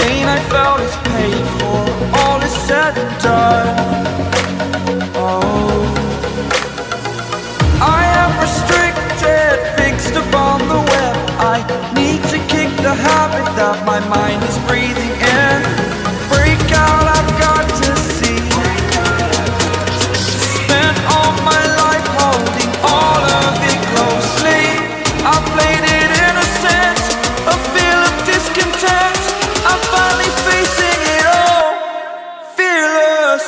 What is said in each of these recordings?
pain I felt is paid for, all is said and done. Oh, I am restricted, fixed upon the web. I need to kick the habit that my mind is breathing in. Break out, I've got to see. Spent all my life holding all of it closely. I played it innocent, a feel of discontent. I'm finally facing it all, fearless.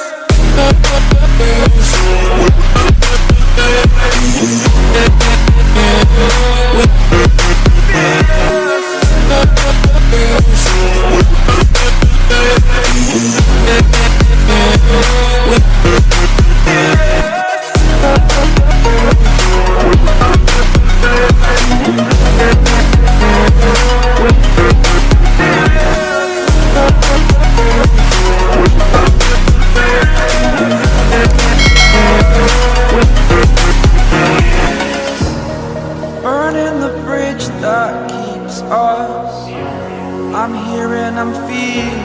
Burning the bridge that keeps us. I'm here and I'm feeling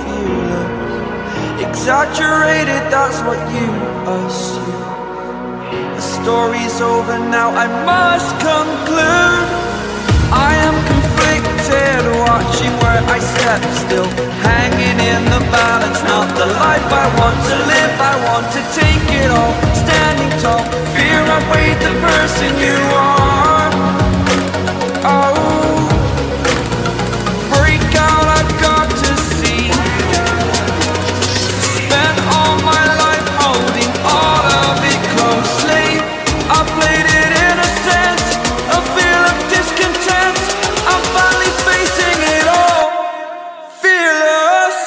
fearless. Exaggerated, that's what you assume. The story's over now, I must conclude. I am conflicted, watching where I step still, hanging in the balance. Not the life I want to live, I want to take it all. Standing tall, fear I've weighed the person you are. Oh, break out, I've got to see. Spent all my life holding all of it closely. I played it innocent, a feel of discontent. I'm finally facing it all, fearless.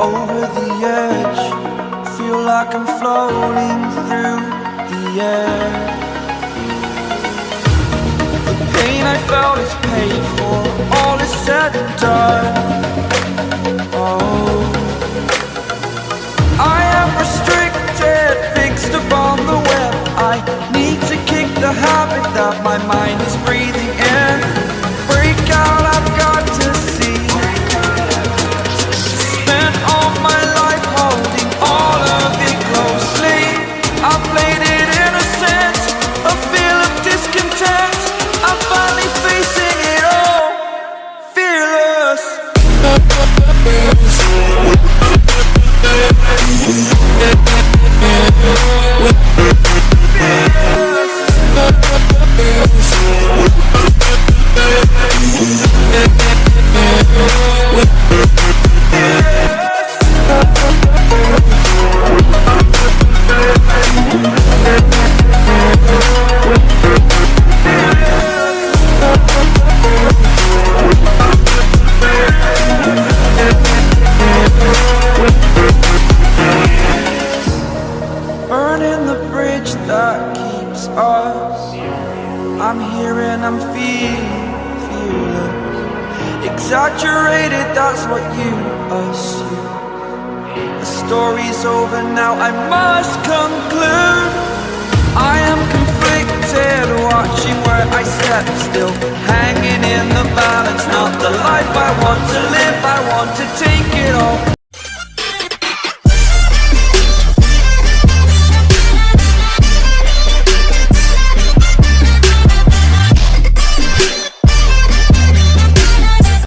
Over the edge, feel like I'm floating through the air. The pain I felt is paid for, all is said and done. Oh, I am restricted, fixed upon the web. I need to kick the habit that my mind is breathing in. Break out, I've got to see. Spent all my life holding all of it closely. I played it innocent, a feel of discontent. I'm finally facing it all, fearless. Burning the bridge that keeps us. I'm here and I'm feeling fearless. Exaggerated, that's what you assume. The story's over now, I must conclude. I am conflicted, watching where I step still, hanging in the balance. Not the life I want to live, I want to take it all.